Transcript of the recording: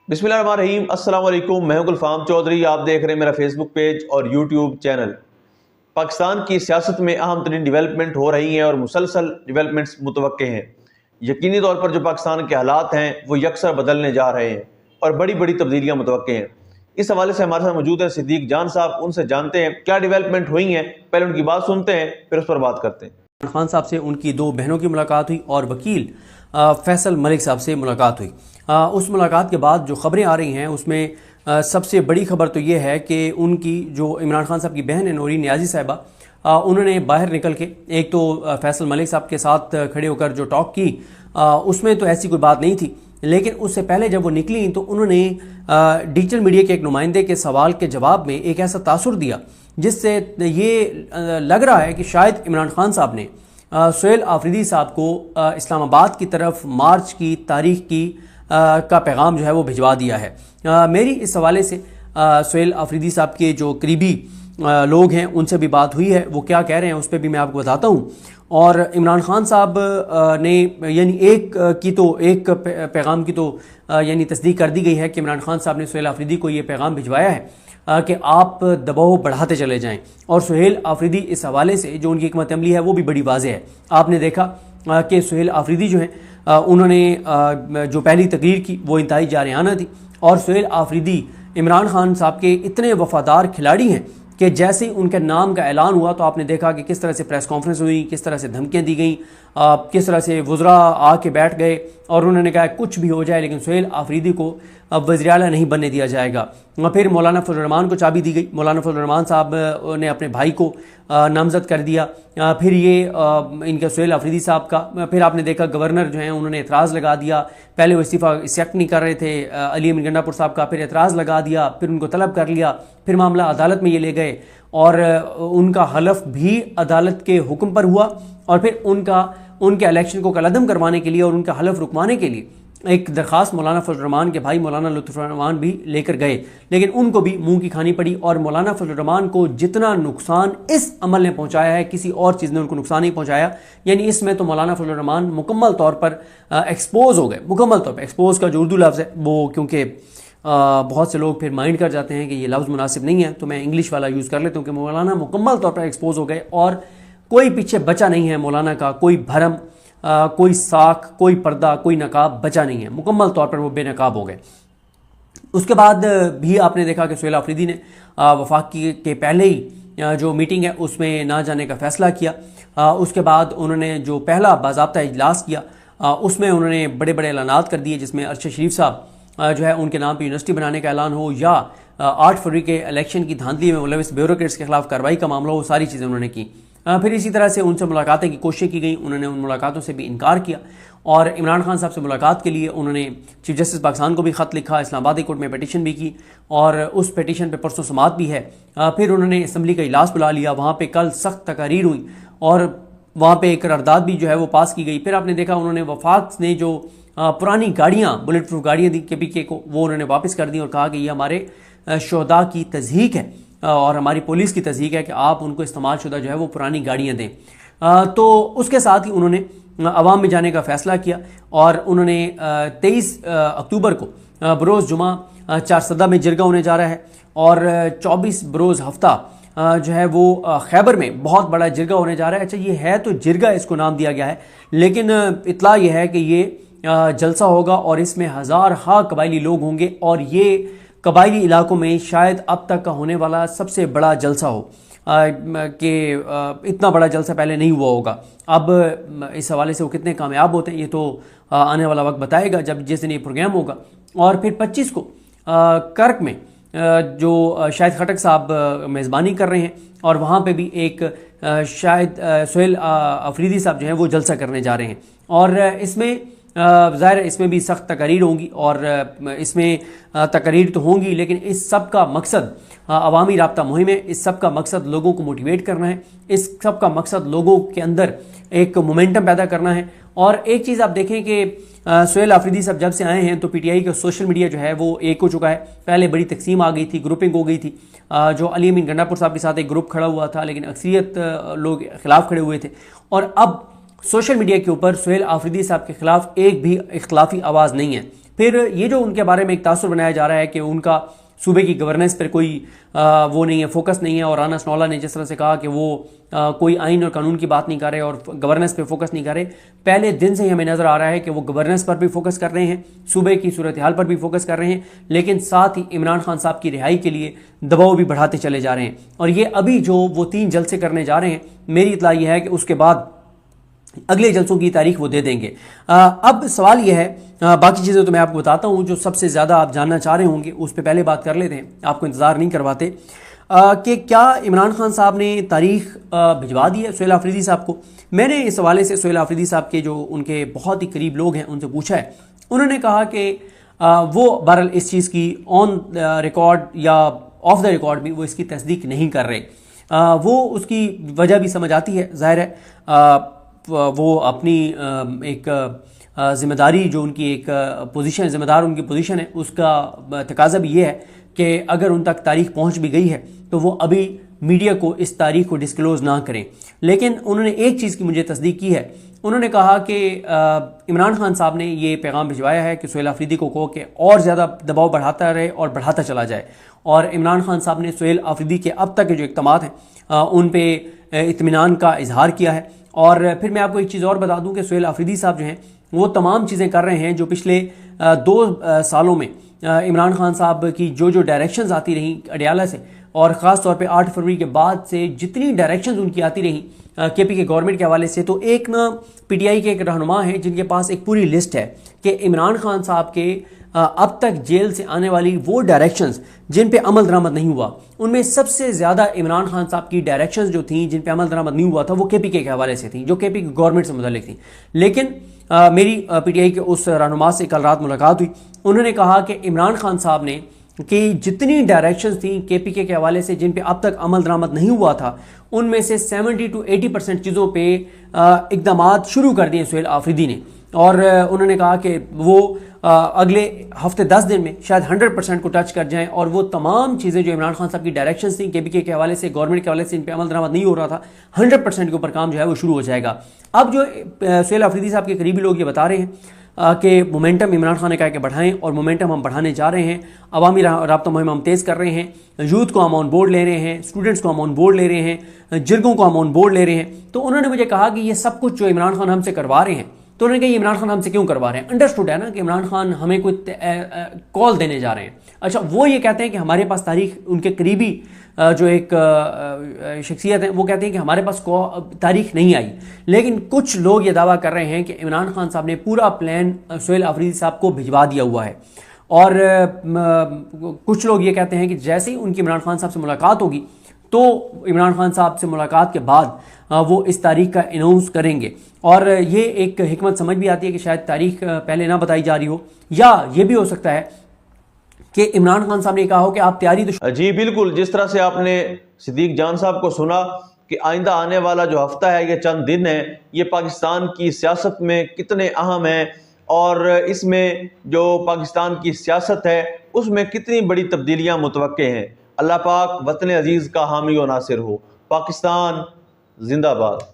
बिस्मिल्लाहिर्रहमानिर्रहीम। अस्सलाम वालेकुम। मैं हूं गुलफाम चौधरी। आप देख रहे हैं मेरा फेसबुक पेज और यूट्यूब चैनल। पाकिस्तान की सियासत में अहम तरीन डिवेलपमेंट हो रही हैं और मुसलसल डिवेलपमेंट्स मुतवक्के हैं। यकीनी तौर पर जो पाकिस्तान के हालात हैं वो यकसर बदलने जा रहे हैं और बड़ी बड़ी तब्दीलियाँ मुतवक्के हैं। इस हवाले से हमारे साथ मौजूद हैं सिद्दीक जान साहब। उनसे जानते हैं क्या डिवेलपमेंट हुई हैं, पहले उनकी बात सुनते हैं फिर उस पर बात करते हैं। इमरान खान साहब से उनकी दो बहनों की मुलाकात हुई और वकील फैसल मलिक साहब से मुलाकात हुई। उस मुलाकात के बाद जो ख़बरें आ रही हैं उसमें सबसे बड़ी खबर तो ये है कि उनकी जो इमरान खान साहब की बहन है नूरी नियाज़ी साहिबा, उन्होंने बाहर निकल के एक तो फैसल मलिक साहब के साथ खड़े होकर जो टॉक की, उसमें तो ऐसी कोई बात नहीं थी, लेकिन उससे पहले जब वो निकली तो उन्होंने डिजिटल मीडिया के एक नुमाइंदे के सवाल के जवाब में एक ऐसा तासुर दिया जिससे ये लग रहा है कि शायद इमरान खान साहब ने सुहेल आफरीदी साहब को इस्लामाबाद की तरफ मार्च की तारीख की का पैगाम जो है वो भिजवा दिया है। मेरी इस हवाले से सुहेल आफरीदी साहब के जो करीबी लोग हैं उनसे भी बात हुई है। वो क्या कह रहे हैं उस पर भी मैं आपको बताता हूँ। और इमरान खान साहब ने यानी एक पैगाम की तो यानी तस्दीक कर दी गई है कि इमरान खान साहब ने सुहेल आफरीदी को ये पैगाम भिजवाया है कि आप दबाव बढ़ाते चले जाएं। और सुहेल आफरीदी इस हवाले से जो उनकी हिकमत अमली है वो भी बड़ी वाज़ेह है। आपने देखा कि सुहेल आफरीदी जो है उन्होंने जो पहली तकरीर की वो इंतहाई जारहाना थी। और सुहेल आफरीदी इमरान खान साहब के इतने वफादार खिलाड़ी हैं कि जैसे ही उनके नाम का ऐलान हुआ तो आपने देखा कि किस तरह से प्रेस कॉन्फ्रेंस हुई, किस तरह से धमकियाँ दी गई, किस तरह से वज़रा आके बैठ गए और उन्होंने कहा कुछ भी हो जाए लेकिन सुहेल आफरीदी को अब वज़ीर आला नहीं बनने दिया जाएगा। फिर मौलाना फजल रहमान को चाबी दी गई। मौलाना फजल रहमान साहब ने अपने भाई को नामजद कर दिया। फिर ये इनका सुहेल आफरीदी साहब का फिर आपने देखा गवर्नर जो हैं उन्होंने एतराज़ लगा दिया। पहले वो इस्तीफ़ा एक्सेप्ट नहीं कर रहे थे अली अमीन गंडापुर साहब का, फिर एतराज़ लगा दिया, फिर उनको तलब कर लिया, फिर मामला अदालत में ये ले गए और उनका हलफ भी अदालत के हुक्म पर हुआ। और फिर उनके इलेक्शन को कलअदम करवाने के लिए और उनका हलफ रुकवाने के लिए एक दरख्वास्त मौलाना फजल रहमान के भाई मौलाना लुत्फ़ुर रहमान भी लेकर गए, लेकिन उनको भी मुंह की खानी पड़ी। और मौलाना फजल रहमान को जितना नुकसान इस अमल ने पहुंचाया है किसी और चीज़ ने उनको नुकसान नहीं पहुंचाया। यानी इसमें तो मौलाना फजल रहमान मुकम्मल तौर पर एक्सपोज हो गए। मुकम्मल तौर पर एक्सपोज का जो उर्दू लफ्ज़ है वो, क्योंकि बहुत से लोग फिर माइंड कर जाते हैं कि ये लफ्ज़ मुनासिब नहीं है, तो मैं इंग्लिश वाला यूज़ कर लेता हूँ कि मौलाना मुकम्मल तौर पर एक्सपोज हो गए और कोई पीछे बचा नहीं है मौलाना का, कोई भरम, कोई साख, कोई पर्दा, कोई नकाब बचा नहीं है। मुकम्मल तौर पर वो बेनकाब हो गए। उसके बाद भी आपने देखा कि सुहेल आफरीदी ने वफाकी के पहले ही जो मीटिंग है उसमें ना जाने का फ़ैसला किया। उसके बाद उन्होंने जो पहला बाज़ाब्ता इजलास किया उसमें उन्होंने बड़े बड़े ऐलानात कर दिए, जिसमें अरशद शरीफ साहब जो है उनके नाम पर यूनिवर्सिटी बनाने का ऐलान हो या 8 फरवरी के इलेक्शन की धांधली में मुलविस ब्यूरोक्रेट्स के खिलाफ कार्रवाई का मामला हो, सारी चीज़ें उन्होंने की। फिर इसी तरह से उनसे मुलाकातें की कोशिश की गई, उन्होंने उन मुलाकातों से भी इनकार किया। और इमरान खान साहब से मुलाकात के लिए उन्होंने चीफ जस्टिस पाकिस्तान को भी ख़त लिखा, इस्लामाबाद हाई कोर्ट में पिटीशन भी की और उस पिटीशन पे परसों समाअत भी है। फिर उन्होंने असम्बली का इजलास बुला लिया, वहाँ पे कल सख्त तकारीर हुई और वहाँ पे एक करारदाद भी जो है वो पास की गई। फिर आपने देखा उन्होंने वफाक ने जो पुरानी गाड़ियाँ, बुलेट प्रूफ गाड़ियाँ दी KPK को, वो उन्होंने वापस कर दी और कहा कि ये हमारे शोहदा की तज़हीक है और हमारी पुलिस की तज़हीक है कि आप उनको इस्तेमाल शुदा जो है वो पुरानी गाड़ियाँ दें। तो उसके साथ ही उन्होंने अवाम में जाने का फ़ैसला किया और उन्होंने 23 अक्टूबर को बरोज़ जुमा चारसदा में जिरगा होने जा रहा है और 24 बरोज़ हफ्ता जो है वो खैबर में बहुत बड़ा जिरगा होने जा रहा है। अच्छा, ये है तो जिरगा इसको नाम दिया गया है, लेकिन इतला ये है कि ये जलसा होगा और इसमें हज़ार कबायली लोग होंगे और ये कबायली इलाकों में शायद अब तक का होने वाला सबसे बड़ा जलसा हो कि इतना बड़ा जलसा पहले नहीं हुआ होगा। अब इस हवाले से वो कितने कामयाब होते हैं ये तो आने वाला वक्त बताएगा जब जिस दिन ये प्रोग्राम होगा। और फिर 25 को कर्क में जो शाहिद खटक साहब मेज़बानी कर रहे हैं और वहाँ पे भी एक शायद सुहेल आफरीदी साहब जो हैं वो जलसा करने जा रहे हैं और इसमें ज़ाहिर इसमें भी सख्त तकरीर होंगी और इसमें तकरीर तो होंगी, लेकिन इस सब का मकसद अवामी राब्ता मुहिम है। इस सब का मकसद लोगों को मोटिवेट करना है, इस सब का मकसद लोगों के अंदर एक मोमेंटम पैदा करना है। और एक चीज़ आप देखें कि सुहेल आफरीदी साहब जब से आए हैं तो PTI का सोशल मीडिया जो है वो एक हो चुका है। पहले बड़ी तकसीम आ गई थी, ग्रुपिंग हो गई थी, जो अली अमीन गंडापुर साहब के साथ एक ग्रुप खड़ा हुआ था लेकिन अक्सरियत लोग खिलाफ खड़े हुए थे। और अब सोशल मीडिया के ऊपर सुहेल आफरीदी साहब के खिलाफ एक भी इख्तलाफी आवाज़ नहीं है। फिर ये जो उनके बारे में एक तासुर बनाया जा रहा है कि उनका सूबे की गवर्नेंस पर कोई वो नहीं है, फोकस नहीं है, और राना सनौला ने जिस तरह से कहा कि वो कोई आइन और कानून की बात नहीं कर रहे और गवर्नेंस पे फोकस नहीं कर रहे, पहले दिन से ही हमें नज़र आ रहा है कि वो गवर्नेंस पर भी फोकस कर रहे हैं, सूबे की सूरत हाल पर भी फोकस कर रहे हैं, लेकिन साथ ही इमरान खान साहब की रिहाई के लिए दबाव भी बढ़ाते चले जा रहे हैं। और ये अभी जो वो 3 जलसे करने जा रहे हैं, मेरी इत्तला ये है कि उसके बाद अगले जलसों की तारीख वो दे देंगे। अब सवाल यह है, बाकी चीज़ें तो मैं आपको बताता हूँ, जो सबसे ज़्यादा आप जानना चाह रहे होंगे उस पर पहले बात कर लेते हैं, आपको इंतज़ार नहीं करवाते, कि क्या इमरान खान साहब ने तारीख भिजवा दी है सुहेल आफरीदी साहब को। मैंने इस हवाले से सुहेल आफरीदी साहब के जो उनके बहुत ही करीब लोग हैं उनसे पूछा है। उन्होंने कहा कि वो बहरहाल इस चीज़ की ऑन रिकॉर्ड या ऑफ द रिकॉर्ड भी वो इसकी तस्दीक नहीं कर रहे। वो उसकी वजह भी समझ आती है, जाहिर है वो अपनी एक ज़िम्मेदारी जो उनकी एक पोजीशन, ज़िम्मेदार उनकी पोजीशन है, उसका तकाजा भी ये है कि अगर उन तक तारीख पहुंच भी गई है तो वो अभी मीडिया को इस तारीख को डिस्क्लोज़ ना करें। लेकिन उन्होंने एक चीज़ की मुझे तस्दीक की है, उन्होंने कहा कि इमरान खान साहब ने ये पैगाम भिजवाया है कि सुहेल आफरीदी को कहो कि और ज़्यादा दबाव बढ़ाता रहे और बढ़ाता चला जाए। और इमरान खान साहब ने सुहेल आफरीदी के अब तक के जो इक़दामात हैं उन पर इत्मीनान का इजहार किया है। और फिर मैं आपको एक चीज़ और बता दूं कि सुहेल आफरीदी साहब जो हैं वो तमाम चीज़ें कर रहे हैं जो पिछले 2 सालों में इमरान खान साहब की जो डायरेक्शंस आती रहीं अडियाला से, और ख़ास तौर पे 8 फरवरी के बाद से जितनी डायरेक्शंस उनकी आती रहीं केपी के गवर्नमेंट के हवाले से, तो एक ना पीटीआई के एक रहनुमा हैं जिनके पास एक पूरी लिस्ट है कि इमरान खान साहब के अब तक जेल से आने वाली वो डायरेक्शंस जिन पे अमल दरामद नहीं हुआ, उनमें सबसे ज़्यादा इमरान खान साहब की डायरेक्शंस जो थी जिन पे अमल दरामद नहीं हुआ था वो केपी के हवाले से थी, जो केपी की गवर्नमेंट से मुताल्लिक थी। लेकिन मेरी पीटीआई के उस रहनुमा से कल रात मुलाकात हुई, उन्होंने कहा कि इमरान खान साहब ने कि जितनी डायरेक्शंस थी केपीके के हवाले से जिन पे अब तक अमल दरामद नहीं हुआ था, उनमें से 70 to 80% चीज़ों पे इक़दामात शुरू कर दिए सुहेल आफरीदी ने। और उन्होंने कहा कि वो अगले हफ्ते 10 दिन में शायद 100% को टच कर जाएं, और वो तमाम चीज़ें जो इमरान खान साहब की डायरेक्शंस थी केपीके के हवाले से, गवर्नमेंट के हवाले से, इन पे अमल दरामद नहीं हो रहा था, 100% के ऊपर काम जो है वो शुरू हो जाएगा। अब जो सुहेल आफरीदी साहब के करीबी लोग ये बता रहे हैं कि मोमेंटम इमरान खान ने कहा कि बढ़ाएं, और मोमेंटम हम बढ़ाने जा रहे हैं। अवामी राब्ता मुहिम हम तेज़ कर रहे हैं, यूथ को हम ऑन बोर्ड ले रहे हैं, स्टूडेंट्स को हम ऑन बोर्ड ले रहे हैं, जिरगों को हम ऑन बोर्ड ले रहे हैं। तो उन्होंने मुझे कहा कि ये सब कुछ जो इमरान खान हमसे करवा रहे हैं, तो उन्होंने कहा इमरान खान हमसे क्यों करवा रहे हैं, अंडरस्टूड है ना कि इमरान खान हमें कोई कॉल देने जा रहे हैं। अच्छा, वो ये कहते हैं कि हमारे पास तारीख, उनके करीबी जो एक शख्सियत है वो कहते हैं कि हमारे पास तारीख नहीं आई। लेकिन कुछ लोग ये दावा कर रहे हैं कि इमरान खान साहब ने पूरा प्लान सुहेल आफरीदी साहब को भिजवा दिया हुआ है। और कुछ लोग ये कहते हैं कि जैसे ही उनकी इमरान खान साहब से मुलाकात होगी तो इमरान खान साहब से मुलाकात के बाद वो इस तारीख का अनाउंस करेंगे। और ये एक हिकमत समझ भी आती है कि शायद तारीख पहले ना बताई जा रही हो, या ये भी हो सकता है कि इमरान खान साहब ने कहा हो कि आप तैयारी तो। जी बिल्कुल, जिस तरह से आपने सिद्दीक जान साहब को सुना कि आइंदा आने वाला जो हफ्ता है, ये चंद दिन है, ये पाकिस्तान की सियासत में कितने अहम है, और इसमें जो पाकिस्तान की सियासत है उसमें कितनी बड़ी तब्दीलियां मुतवक्के हैं। अल्लाह पाक वतन अजीज़ का हामी व नासिर हो। पाकिस्तान जिंदाबाद।